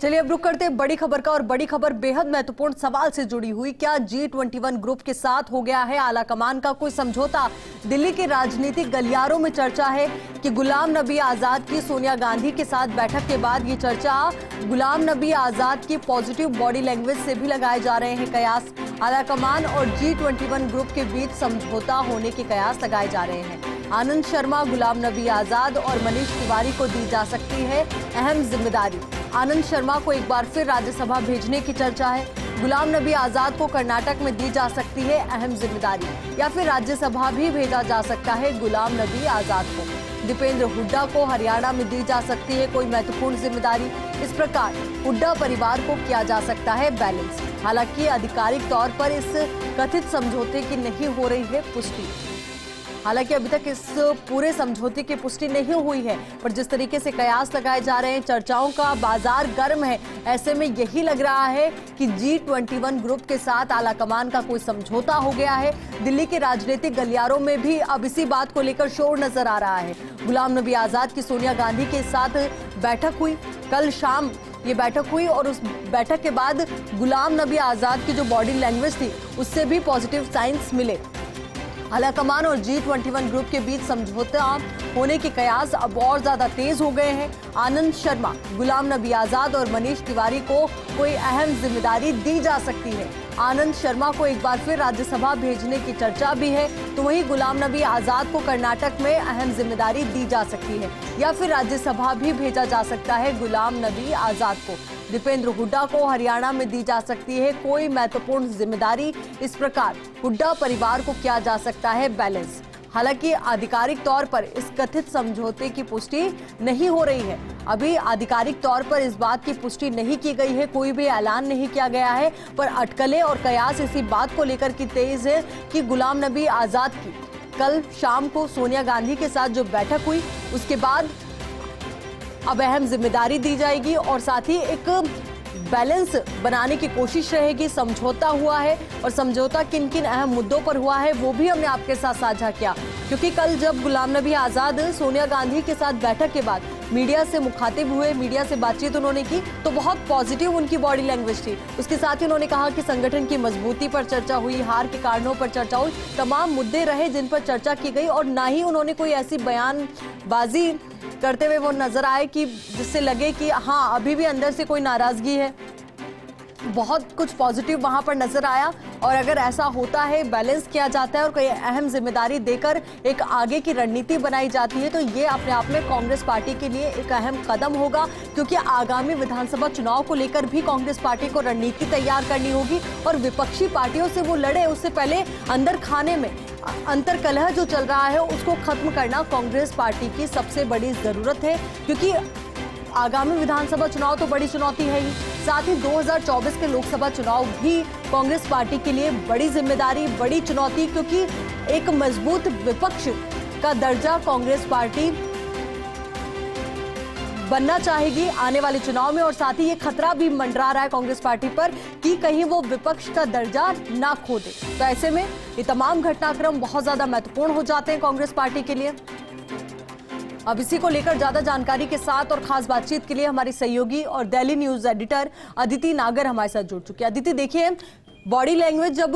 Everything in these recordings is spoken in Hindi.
चलिए अब रुक करते हैं बड़ी खबर का, और बड़ी खबर बेहद महत्वपूर्ण सवाल से जुड़ी हुई। क्या G21 ग्रुप के साथ हो गया है आला कमान का कोई समझौता? दिल्ली के राजनीतिक गलियारों में चर्चा है कि गुलाम नबी आजाद की सोनिया गांधी के साथ बैठक के बाद ये चर्चा गुलाम नबी आजाद की पॉजिटिव बॉडी लैंग्वेज से भी लगाए जा रहे हैं कयास। आला कमान और G21 ग्रुप के बीच समझौता होने के कयास लगाए जा रहे हैं। आनंद शर्मा, गुलाम नबी आजाद और मनीष तिवारी को दी जा सकती है अहम जिम्मेदारी। आनंद शर्मा को एक बार फिर राज्यसभा भेजने की चर्चा है। गुलाम नबी आजाद को कर्नाटक में दी जा सकती है अहम जिम्मेदारी, या फिर राज्यसभा भी भेजा जा सकता है गुलाम नबी आजाद को। दीपेंद्र हुड्डा को हरियाणा में दी जा सकती है कोई महत्वपूर्ण जिम्मेदारी। इस प्रकार हुड्डा परिवार को किया जा सकता है बैलेंस। हालांकि आधिकारिक तौर पर इस कथित समझौते की नहीं हो रही है पुष्टि। हालांकि अभी तक इस पूरे समझौते की पुष्टि नहीं हुई है, पर जिस तरीके से कयास लगाए जा रहे हैं, चर्चाओं का बाजार गर्म है। ऐसे में यही लग रहा है कि G21 ग्रुप के साथ आला कमान का कोई समझौता हो गया है। दिल्ली के राजनीतिक गलियारों में भी अब इसी बात को लेकर शोर नजर आ रहा है। गुलाम नबी आजाद की सोनिया गांधी के साथ बैठक हुई, कल शाम ये बैठक हुई, और उस बैठक के बाद गुलाम नबी आजाद की जो बॉडी लैंग्वेज थी उससे भी पॉजिटिव साइंस मिले। आला कमान और G21 ग्रुप के बीच समझौता होने के कयास अब और ज्यादा तेज हो गए हैं। आनंद शर्मा, गुलाम नबी आजाद और मनीष तिवारी को कोई अहम जिम्मेदारी दी जा सकती है। आनंद शर्मा को एक बार फिर राज्यसभा भेजने की चर्चा भी है, तो वहीं गुलाम नबी आजाद को कर्नाटक में अहम जिम्मेदारी दी जा सकती है, या फिर राज्यसभा भी भेजा जा सकता है गुलाम नबी आजाद को। दीपेंद्र हुड्डा को हरियाणा में दी जा सकती है कोई महत्वपूर्ण जिम्मेदारी। इस प्रकार हुड्डा परिवार को किया जा सकता है बैलेंस। हालांकि आधिकारिक तौर पर इस कथित समझौते की पुष्टि नहीं हो रही है। अभी आधिकारिक तौर पर इस बात की पुष्टि नहीं की गई है, कोई भी ऐलान नहीं किया गया है, पर अटकलें और कयास इसी बात को लेकर की तेज है कि गुलाम नबी आजाद की कल शाम को सोनिया गांधी के साथ जो बैठक हुई उसके बाद अब अहम जिम्मेदारी दी जाएगी, और साथ ही एक बैलेंस बनाने की कोशिश रहेगी। समझौता हुआ है, और समझौता किन किन अहम मुद्दों पर हुआ है वो भी हमने आपके साथ साझा किया, क्योंकि कल जब गुलाम नबी आजाद सोनिया गांधी के साथ बैठक के बाद मीडिया से मुखातिब हुए, मीडिया से बातचीत उन्होंने की, तो बहुत पॉजिटिव उनकी बॉडी लैंग्वेज थी। उसके साथ ही उन्होंने कहा कि संगठन की मजबूती पर चर्चा हुई, हार के कारणों पर चर्चा हुई, तमाम मुद्दे रहे जिन पर चर्चा की गई, और ना ही उन्होंने कोई ऐसी बयानबाजी करते हुए वो नजर आए कि जिससे लगे कि हाँ अभी भी अंदर से कोई नाराजगी है। बहुत कुछ पॉजिटिव वहां पर नजर आया, और अगर ऐसा होता है, बैलेंस किया जाता है और कोई अहम जिम्मेदारी देकर एक आगे की रणनीति बनाई जाती है, तो ये अपने आप में कांग्रेस पार्टी के लिए एक अहम कदम होगा, क्योंकि आगामी विधानसभा चुनाव को लेकर भी कांग्रेस पार्टी को रणनीति तैयार करनी होगी, और विपक्षी पार्टियों से वो लड़े उससे पहले अंदर खाने में अंतर कलह जो चल रहा है उसको खत्म करना कांग्रेस पार्टी की सबसे बड़ी जरूरत है, क्योंकि आगामी विधानसभा चुनाव तो बड़ी चुनौती है ही, साथ ही 2024 के लोकसभा चुनाव भी कांग्रेस पार्टी के लिए बड़ी जिम्मेदारी, बड़ी चुनौती, क्योंकि एक मजबूत विपक्ष का दर्जा कांग्रेस पार्टी बनना चाहेगी आने वाले चुनाव में, और साथ ही ये खतरा भी मंडरा रहा है कांग्रेस पार्टी पर कि कहीं वो विपक्ष का दर्जा ना खो दे। तो ऐसे में ये तमाम घटनाक्रम बहुत ज्यादा महत्वपूर्ण हो जाते हैं कांग्रेस पार्टी के लिए। अब इसी को लेकर ज्यादा जानकारी के साथ और खास बातचीत के लिए हमारी सहयोगी और दिल्ली न्यूज एडिटर अदिति नागर हमारे साथ जुड़ चुकी है। अदिति, देखिए बॉडी लैंग्वेज जब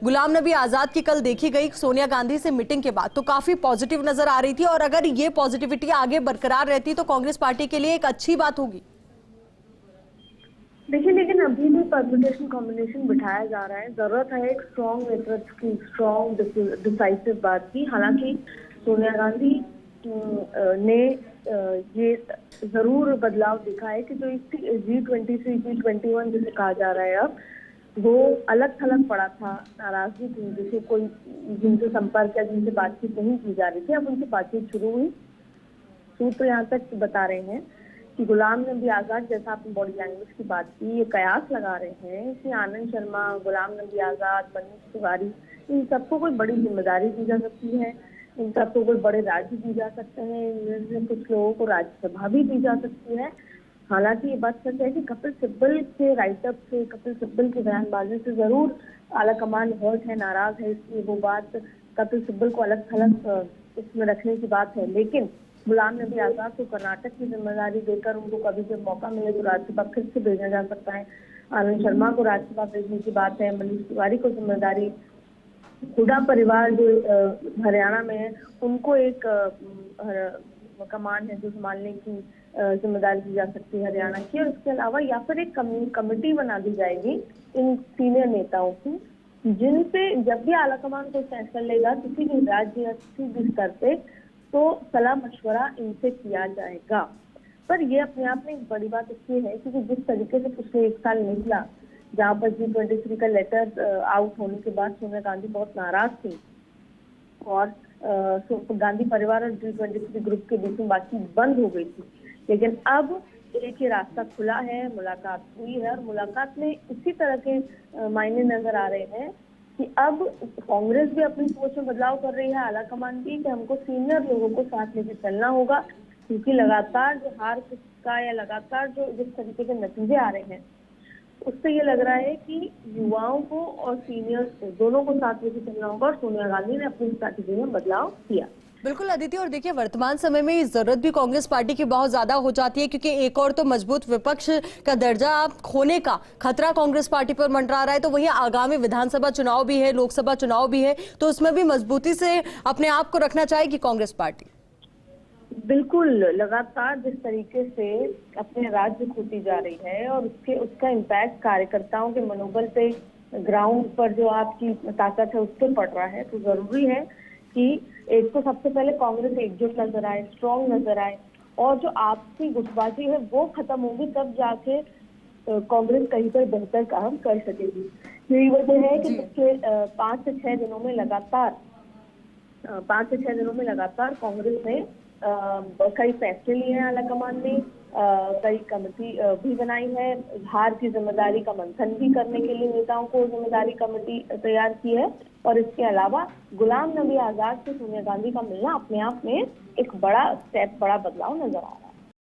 गुलाम नबी आजाद की कल देखी गई सोनिया गांधी से मीटिंग के बाद, तो काफी पॉजिटिव नजर आ रही थी, और अगर ये पॉजिटिविटी आगे बरकरार रहती तो कांग्रेस पार्टी के लिए एक अच्छी बात होगी। देखिए, लेकिन अभी भी परम्यूटेशन कॉम्बिनेशन बिठाया जा रहा है। जरूरत है एक स्ट्रॉन्ग नेतृत्व की, स्ट्रॉन्ग डिसाइसिव बात की। हालांकि सोनिया गांधी ने ये जरूर बदलाव दिखा है कि जो G20 से G21 जिसे कहा जा रहा है अब, वो अलग थलग पड़ा था, नाराजगी थी, जिसे कोई जिनसे संपर्क या जिनसे बातचीत नहीं की जा रही थी, अब उनसे बातचीत शुरू हुई। सूत्र यहाँ तक बता रहे हैं कि गुलाम नबी आजाद, जैसा आपने बॉडी लैंग्वेज की बात की, ये कयास लगा रहे हैं कि आनंद शर्मा, गुलाम नबी आजाद, मनीष तिवारी, इन सबको कोई बड़ी जिम्मेदारी दी जा सकती है, इन सबको कोई बड़े राज्य दी जा सकते हैं, इनमें कुछ लोगों को राज्यसभा भी दी जा सकती है। हालांकि ये बात सच है कि कपिल सिब्बल के राइटअप से, कपिल सिब्बल के बयानबाजी से जरूर आला कमान हर्ट है, नाराज है, इसलिए वो बात कपिल सिब्बल को अलग थलग इसमें रखने की बात है। लेकिन गुलाम नबी आजाद को कर्नाटक की जिम्मेदारी देकर उनको कभी जब मौका मिले तो राज्यसभा फिर से भेजा जा सकता है। आनंद शर्मा को राज्यसभा भेजने की बात है। मनीष तिवारी को जिम्मेदारी, हुडा परिवार जो हरियाणा में है उनको एक कमान है जो संभालने की जिम्मेदारी दी जा सकती है हरियाणा की। और इसके अलावा या फिर एक कमेटी बना दी जाएगी इन सीनियर नेताओं की, जिनसे जब भी आलाकमान कोई फैसला लेगा किसी भी राज्य या किसी भी स्तर पे तो सलाह मशवरा इनसे किया जाएगा। पर ये अपने आप में एक बड़ी बात इसलिए है क्योंकि जिस तरीके से पिछले 1 साल निकला, जहाँ पर G23 का लेटर आउट होने के बाद सोनिया गांधी बहुत नाराज थी और गांधी परिवार और G23 ग्रुप के बीच में बातचीत बंद हो गई थी। लेकिन अब एक ही रास्ता खुला है, मुलाकात हुई है और मुलाकात में इसी तरह के मायने नजर आ रहे हैं कि अब कांग्रेस भी अपनी सोच में बदलाव कर रही है, आलाकमान की, कि हमको सीनियर लोगों को साथ लेकर चलना होगा क्योंकि लगातार जो हार का या लगातार जो जिस तरीके के नतीजे आ रहे हैं उससे ये लग रहा है कि युवाओं को और सीनियर्स को दोनों को साथ लेकर चलना होगा और सोनिया गांधी ने अपनी स्ट्रैटेजी में बदलाव किया। बिल्कुल अदिति, और देखिए वर्तमान समय में जरूरत भी कांग्रेस पार्टी की बहुत ज्यादा हो जाती है क्योंकि एक और तो मजबूत विपक्ष का दर्जा खोने का खतरा कांग्रेस पार्टी पर मंडरा रहा है, तो वहीं आगामी विधानसभा चुनाव भी है, लोकसभा चुनाव भी है, तो उसमें भी मजबूती से अपने आप को रखना चाहेगी कांग्रेस पार्टी। बिल्कुल, लगातार जिस तरीके से अपने राज्य खोती जा रही है और उसका इम्पैक्ट कार्यकर्ताओं के मनोबल पे ग्राउंड पर जो आपकी ताकत है उस पर पड़ रहा है, तो जरूरी है कि एक तो सबसे पहले कांग्रेस एकजुट नजर आए, स्ट्रॉन्ग नजर आए और जो आपसी गुटबाजी है वो खत्म होगी, तब जाके कांग्रेस कहीं पर बेहतर काम कर सकेगी। यही वजह है कि पिछले 5 से 6 दिनों में लगातार कांग्रेस ने कई फैसले लिए हैं आलाकमान ने, कई कमेटी भी बनाई है, हार की जिम्मेदारी का मंथन भी करने के लिए नेताओं को जिम्मेदारी कमेटी तैयार की है। और इसके अलावा गुलाम नबी आजाद से सोनिया गांधी का मिलना अपने आप में एक बड़ा स्टेप, बड़ा बदलाव नजर आ रहा है।